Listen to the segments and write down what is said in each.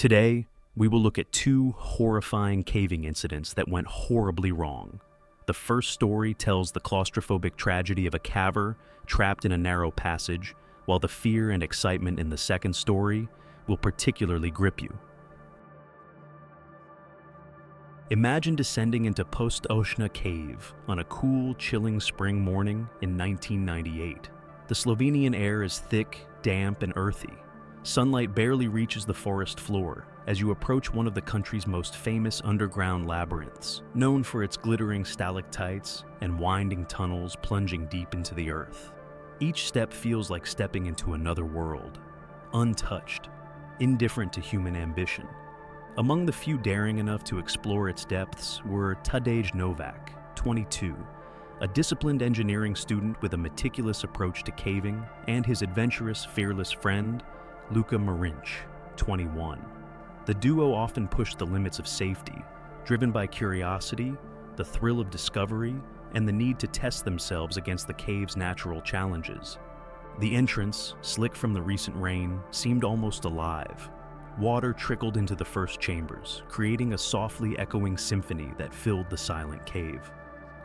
Today, we will look at two horrifying caving incidents that went horribly wrong. The first story tells the claustrophobic tragedy of a caver trapped in a narrow passage, while the fear and excitement in the second story will particularly grip you. Imagine descending into Postočna Cave on a cool, chilling spring morning in 1998. The Slovenian air is thick, damp, and earthy. Sunlight barely reaches the forest floor as you approach one of the country's most famous underground labyrinths, known for its glittering stalactites and winding tunnels plunging deep into the earth. Each step feels like stepping into another world, untouched, indifferent to human ambition. Among the few daring enough to explore its depths were Tadej Novak, 22, a disciplined engineering student with a meticulous approach to caving, and his adventurous, fearless friend, Luka Marinch, 21. The duo often pushed the limits of safety, driven by curiosity, the thrill of discovery, and the need to test themselves against the cave's natural challenges. The entrance, slick from the recent rain, seemed almost alive. Water trickled into the first chambers, creating a softly echoing symphony that filled the silent cave.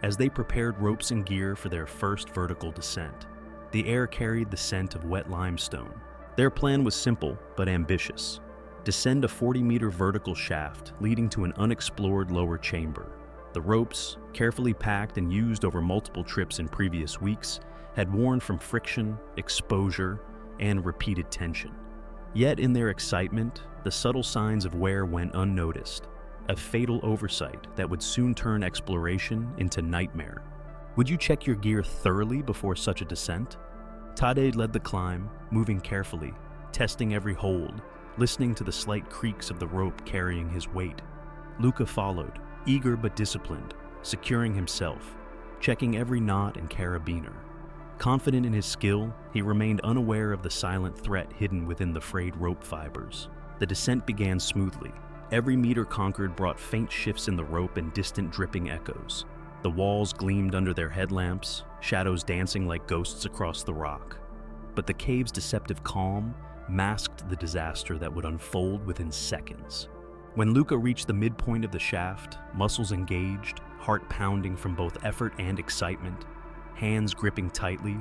As they prepared ropes and gear for their first vertical descent, the air carried the scent of wet limestone. Their plan was simple but ambitious. Descend a 40-meter vertical shaft leading to an unexplored lower chamber. The ropes, carefully packed and used over multiple trips in previous weeks, had worn from friction, exposure, and repeated tension. Yet in their excitement, the subtle signs of wear went unnoticed, a fatal oversight that would soon turn exploration into nightmare. Would you check your gear thoroughly before such a descent? Tadej led the climb, moving carefully, testing every hold, listening to the slight creaks of the rope carrying his weight. Luka followed, eager but disciplined, securing himself, checking every knot and carabiner. Confident in his skill, he remained unaware of the silent threat hidden within the frayed rope fibers. The descent began smoothly. Every meter conquered brought faint shifts in the rope and distant dripping echoes. The walls gleamed under their headlamps, shadows dancing like ghosts across the rock. But the cave's deceptive calm masked the disaster that would unfold within seconds. When Luka reached the midpoint of the shaft, muscles engaged, heart pounding from both effort and excitement, hands gripping tightly,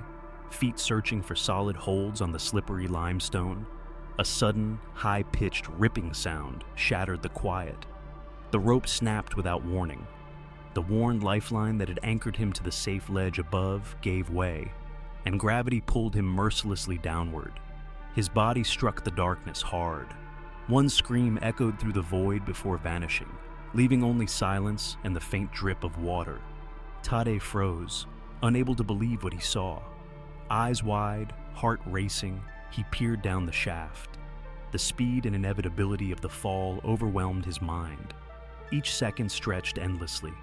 feet searching for solid holds on the slippery limestone, a sudden, high-pitched ripping sound shattered the quiet. The rope snapped without warning. The worn lifeline that had anchored him to the safe ledge above gave way, and gravity pulled him mercilessly downward. His body struck the darkness hard. One scream echoed through the void before vanishing, leaving only silence and the faint drip of water. Tadej froze, unable to believe what he saw. Eyes wide, heart racing, he peered down the shaft. The speed and inevitability of the fall overwhelmed his mind. Each second stretched endlessly.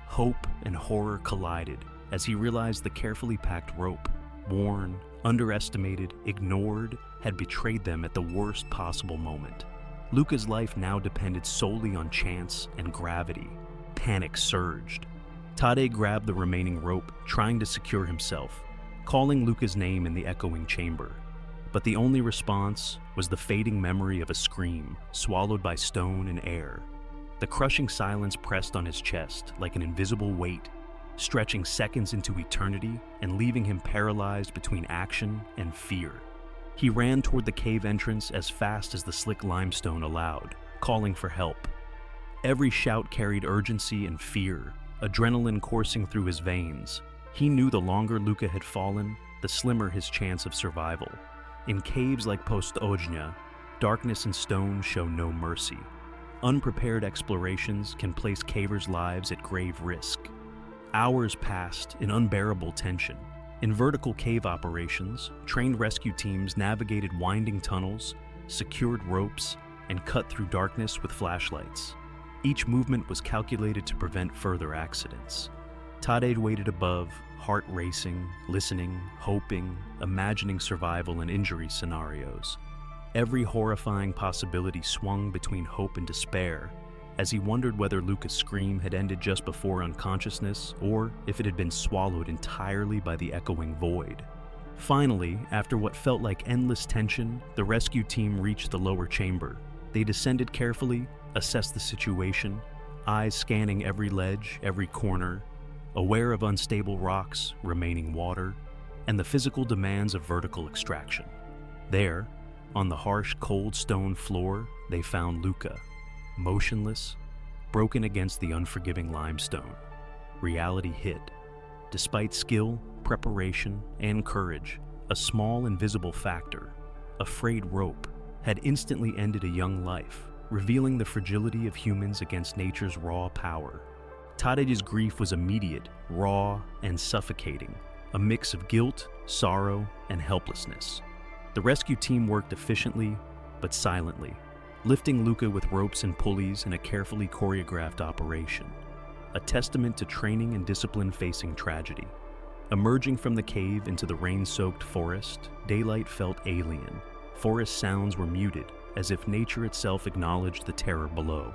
Hope and horror collided as he realized the carefully packed rope, worn, underestimated, ignored, had betrayed them at the worst possible moment. Luka's life now depended solely on chance and gravity. Panic surged. Tadej grabbed the remaining rope, trying to secure himself, calling Luka's name in the echoing chamber. But the only response was the fading memory of a scream, swallowed by stone and air. The crushing silence pressed on his chest like an invisible weight, stretching seconds into eternity and leaving him paralyzed between action and fear. He ran toward the cave entrance as fast as the slick limestone allowed, calling for help. Every shout carried urgency and fear, adrenaline coursing through his veins. He knew the longer Luka had fallen, the slimmer his chance of survival. In caves like Postočna, darkness and stone show no mercy. Unprepared explorations can place cavers' lives at grave risk. Hours passed in unbearable tension. In vertical cave operations, trained rescue teams navigated winding tunnels, secured ropes, and cut through darkness with flashlights. Each movement was calculated to prevent further accidents. Tadej waited above, heart racing, listening, hoping, imagining survival and injury scenarios. Every horrifying possibility swung between hope and despair as he wondered whether Luka's scream had ended just before unconsciousness or if it had been swallowed entirely by the echoing void. Finally, after what felt like endless tension, the rescue team reached the lower chamber. They descended carefully, assessed the situation, eyes scanning every ledge, every corner, aware of unstable rocks, remaining water, and the physical demands of vertical extraction. There, on the harsh, cold stone floor, they found Luca, motionless, broken against the unforgiving limestone. Reality hit. Despite skill, preparation, and courage, a small invisible factor, a frayed rope, had instantly ended a young life, revealing the fragility of humans against nature's raw power. Tade's grief was immediate, raw, and suffocating, a mix of guilt, sorrow, and helplessness. The rescue team worked efficiently, but silently, lifting Luca with ropes and pulleys in a carefully choreographed operation, a testament to training and discipline facing tragedy. Emerging from the cave into the rain-soaked forest, daylight felt alien. Forest sounds were muted, as if nature itself acknowledged the terror below.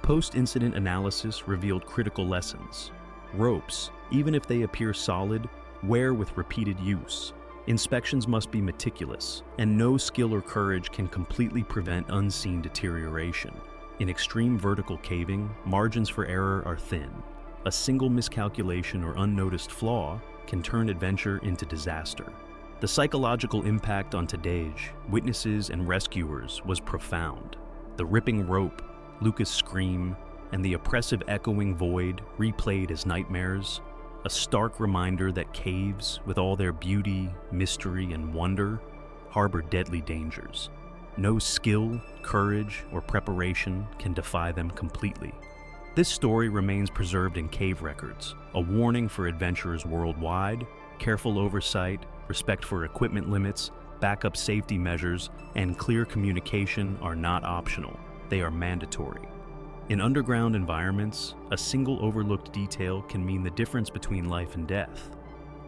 Post-incident analysis revealed critical lessons. Ropes, even if they appear solid, wear with repeated use. Inspections must be meticulous, and no skill or courage can completely prevent unseen deterioration. In extreme vertical caving, margins for error are thin. A single miscalculation or unnoticed flaw can turn adventure into disaster. The psychological impact on Tadej, witnesses, and rescuers was profound. The ripping rope, Luca's scream, and the oppressive echoing void replayed as nightmares, a stark reminder that caves, with all their beauty, mystery, and wonder, harbor deadly dangers. No skill, courage, or preparation can defy them completely. This story remains preserved in cave records, a warning for adventurers worldwide. Careful oversight, respect for equipment limits, backup safety measures, and clear communication are not optional. They are mandatory. In underground environments, a single overlooked detail can mean the difference between life and death.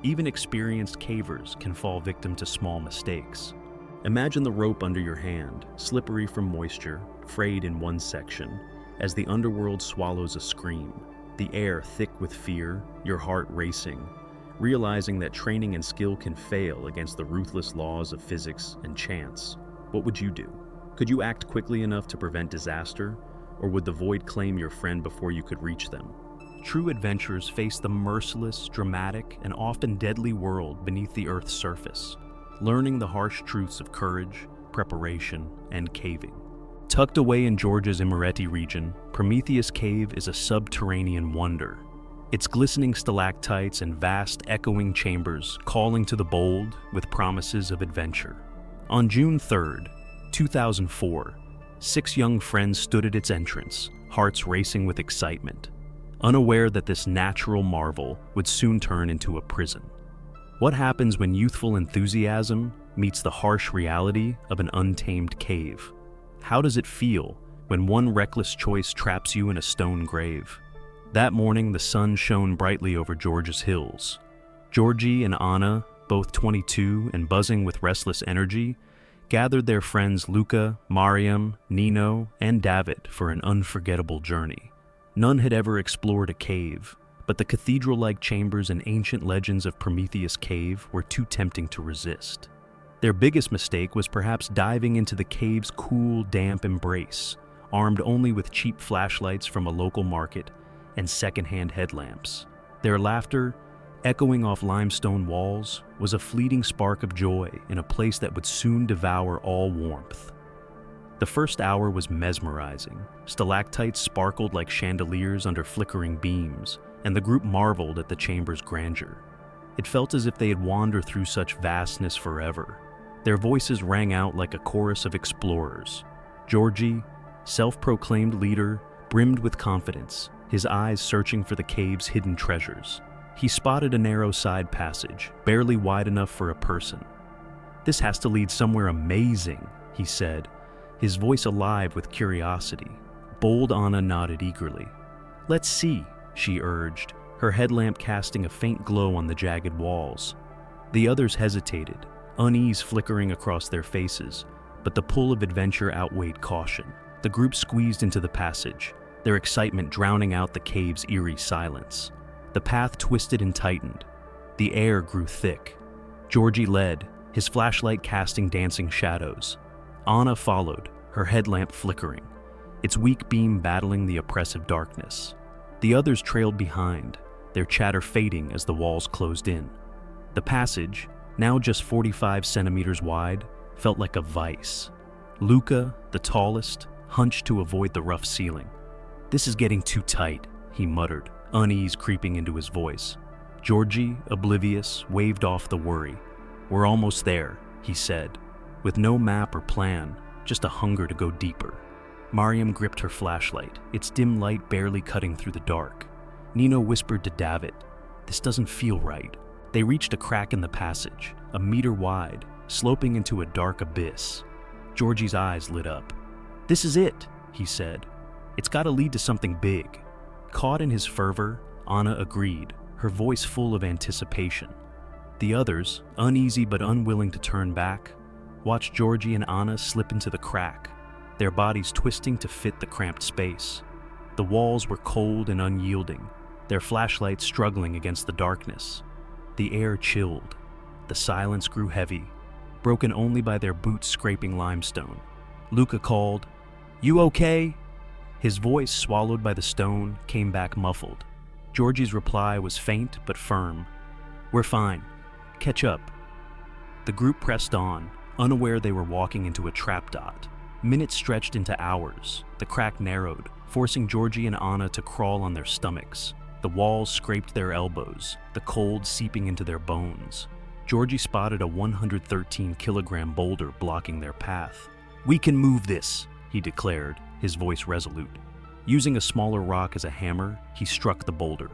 Even experienced cavers can fall victim to small mistakes. Imagine the rope under your hand, slippery from moisture, frayed in one section, as the underworld swallows a scream, the air thick with fear, your heart racing, realizing that training and skill can fail against the ruthless laws of physics and chance. What would you do? Could you act quickly enough to prevent disaster, or would the void claim your friend before you could reach them? True adventurers face the merciless, dramatic, and often deadly world beneath the Earth's surface, learning the harsh truths of courage, preparation, and caving. Tucked away in Georgia's Imereti region, Prometheus Cave is a subterranean wonder. Its glistening stalactites and vast echoing chambers calling to the bold with promises of adventure. On June 3rd, 2004, 6 young friends stood at its entrance, hearts racing with excitement, unaware that this natural marvel would soon turn into a prison. What happens when youthful enthusiasm meets the harsh reality of an untamed cave? How does it feel when one reckless choice traps you in a stone grave? That morning, the sun shone brightly over Georgia's hills. Georgie and Anna, both 22 and buzzing with restless energy, gathered their friends Luca, Mariam, Nino, and David for an unforgettable journey. None had ever explored a cave, but the cathedral-like chambers and ancient legends of Prometheus Cave were too tempting to resist. Their biggest mistake was perhaps diving into the cave's cool, damp embrace, armed only with cheap flashlights from a local market and secondhand headlamps. Their laughter, echoing off limestone walls, was a fleeting spark of joy in a place that would soon devour all warmth. The first hour was mesmerizing. Stalactites sparkled like chandeliers under flickering beams, and the group marveled at the chamber's grandeur. It felt as if they had wandered through such vastness forever. Their voices rang out like a chorus of explorers. Georgie, self-proclaimed leader, brimmed with confidence, his eyes searching for the cave's hidden treasures. He spotted a narrow side passage, barely wide enough for a person. "This has to lead somewhere amazing," he said, his voice alive with curiosity. Bold Anna nodded eagerly. "Let's see," she urged, her headlamp casting a faint glow on the jagged walls. The others hesitated, unease flickering across their faces, but the pull of adventure outweighed caution. The group squeezed into the passage, their excitement drowning out the cave's eerie silence. The path twisted and tightened. The air grew thick. Georgie led, his flashlight casting dancing shadows. Anna followed, her headlamp flickering, its weak beam battling the oppressive darkness. The others trailed behind, their chatter fading as the walls closed in. The passage, now just 45 centimeters wide, felt like a vice. Luca, the tallest, hunched to avoid the rough ceiling. "This is getting too tight," he muttered, unease creeping into his voice. Georgie, oblivious, waved off the worry. "We're almost there," he said, with no map or plan, just a hunger to go deeper. Mariam gripped her flashlight, its dim light barely cutting through the dark. Nino whispered to David, "This doesn't feel right." They reached a crack in the passage, a meter wide, sloping into a dark abyss. Georgie's eyes lit up. "This is it," he said. "It's got to lead to something big." Caught in his fervor, Anna agreed, her voice full of anticipation. The others, uneasy but unwilling to turn back, watched Georgie and Anna slip into the crack, their bodies twisting to fit the cramped space. The walls were cold and unyielding, their flashlights struggling against the darkness. The air chilled. The silence grew heavy, broken only by their boots scraping limestone. Luca called, "You okay?" His voice, swallowed by the stone, came back muffled. Georgie's reply was faint but firm. "We're fine. Catch up." The group pressed on, unaware they were walking into a trap dot. Minutes stretched into hours. The crack narrowed, forcing Georgie and Anna to crawl on their stomachs. The walls scraped their elbows, the cold seeping into their bones. Georgie spotted a 113-kilogram boulder blocking their path. "We can move this," he declared, his voice resolute. Using a smaller rock as a hammer, he struck the boulder,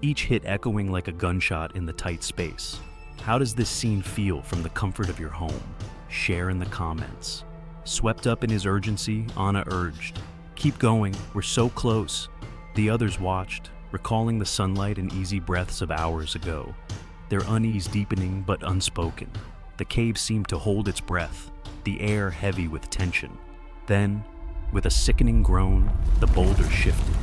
each hit echoing like a gunshot in the tight space. How does this scene feel from the comfort of your home? Share in the comments. Swept up in his urgency, Anna urged, "Keep going, we're so close." The others watched, recalling the sunlight and easy breaths of hours ago, their unease deepening but unspoken. The cave seemed to hold its breath, the air heavy with tension. Then, with a sickening groan, the boulder shifted.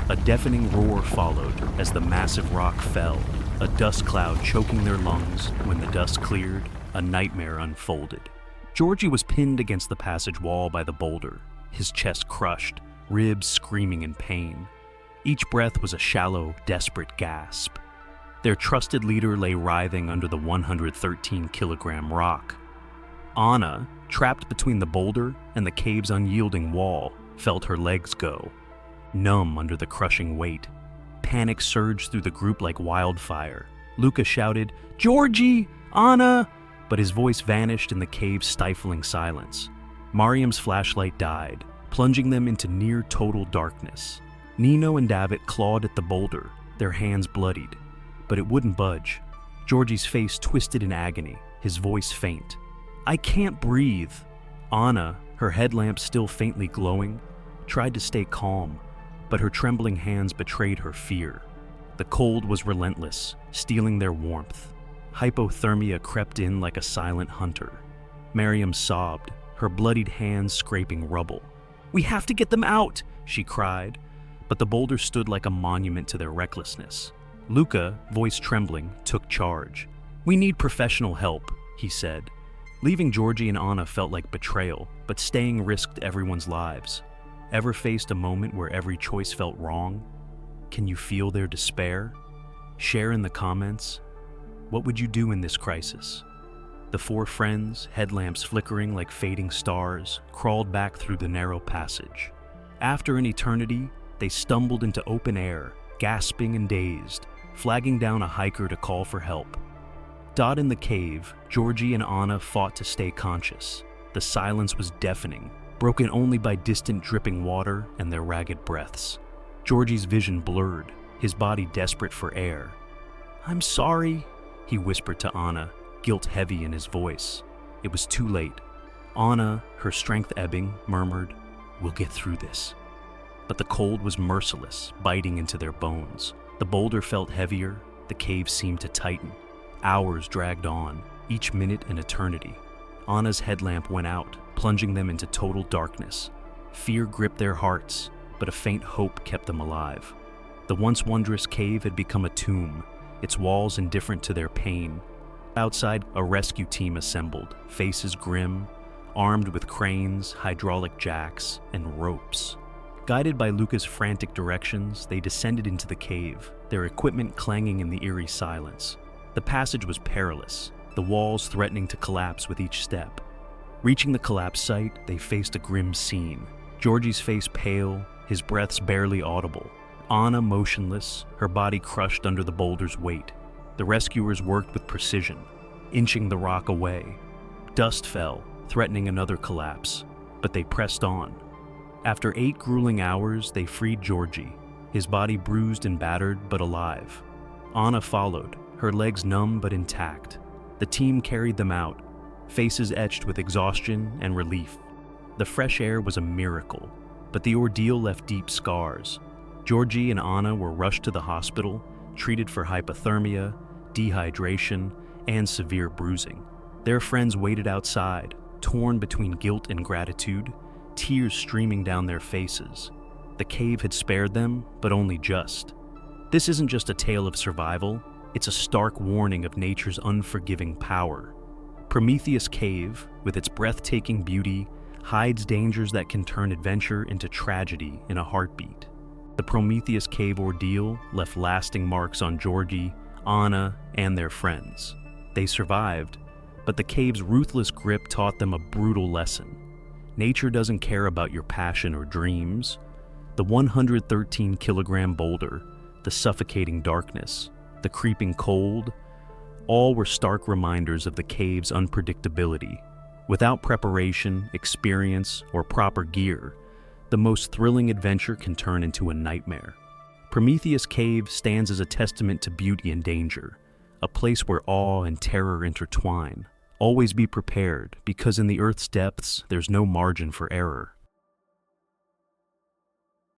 A deafening roar followed as the massive rock fell, a dust cloud choking their lungs. When the dust cleared, a nightmare unfolded. Georgie was pinned against the passage wall by the boulder, his chest crushed, ribs screaming in pain. Each breath was a shallow, desperate gasp. Their trusted leader lay writhing under the 113-kilogram rock. Anna, trapped between the boulder and the cave's unyielding wall, felt her legs go, numb under the crushing weight. Panic surged through the group like wildfire. Luca shouted, "Georgie! Anna!" But his voice vanished in the cave's stifling silence. Mariam's flashlight died, plunging them into near-total darkness. Nino and David clawed at the boulder, their hands bloodied, but it wouldn't budge. Georgie's face twisted in agony, his voice faint. "I can't breathe." Anna, her headlamp still faintly glowing, tried to stay calm, but her trembling hands betrayed her fear. The cold was relentless, stealing their warmth. Hypothermia crept in like a silent hunter. Mariam sobbed, her bloodied hands scraping rubble. "We have to get them out," she cried, but the boulder stood like a monument to their recklessness. Luca, voice trembling, took charge. "We need professional help," he said. Leaving Georgie and Anna felt like betrayal, but staying risked everyone's lives. Ever faced a moment where every choice felt wrong? Can you feel their despair? Share in the comments. What would you do in this crisis? The four friends, headlamps flickering like fading stars, crawled back through the narrow passage. After an eternity, they stumbled into open air, gasping and dazed, flagging down a hiker to call for help. Dot in the cave, Georgie and Anna fought to stay conscious. The silence was deafening, broken only by distant dripping water and their ragged breaths. Georgie's vision blurred, his body desperate for air. "I'm sorry," he whispered to Anna, guilt heavy in his voice. It was too late. Anna, her strength ebbing, murmured, "We'll get through this." But the cold was merciless, biting into their bones. The boulder felt heavier, the cave seemed to tighten. Hours dragged on, each minute an eternity. Anna's headlamp went out, plunging them into total darkness. Fear gripped their hearts, but a faint hope kept them alive. The once wondrous cave had become a tomb, its walls indifferent to their pain. Outside, a rescue team assembled, faces grim. armed with cranes, hydraulic jacks, and ropes. Guided by Luca's frantic directions, they descended into the cave, their equipment clanging in the eerie silence. The passage was perilous, the walls threatening to collapse with each step. Reaching the collapse site, they faced a grim scene. Georgie's face pale, his breaths barely audible. Anna motionless, her body crushed under the boulder's weight. The rescuers worked with precision, inching the rock away. Dust fell, threatening another collapse, but they pressed on. After 8 grueling hours, they freed Georgie, his body bruised and battered but alive. Anna followed, her legs numb but intact. The team carried them out, faces etched with exhaustion and relief. The fresh air was a miracle, but the ordeal left deep scars. Georgie and Anna were rushed to the hospital, treated for hypothermia, dehydration, and severe bruising. Their friends waited outside, torn between guilt and gratitude, tears streaming down their faces. The cave had spared them, but only just. This isn't just a tale of survival, it's a stark warning of nature's unforgiving power. Prometheus Cave, with its breathtaking beauty, hides dangers that can turn adventure into tragedy in a heartbeat. The Prometheus Cave ordeal left lasting marks on Georgie, Anna, and their friends. They survived, but the cave's ruthless grip taught them a brutal lesson. Nature doesn't care about your passion or dreams. The 113-kilogram boulder, the suffocating darkness, the creeping cold, all were stark reminders of the cave's unpredictability. Without preparation, experience, or proper gear, the most thrilling adventure can turn into a nightmare. Prometheus Cave stands as a testament to beauty and danger, a place where awe and terror intertwine. Always be prepared, because in the Earth's depths, there's no margin for error.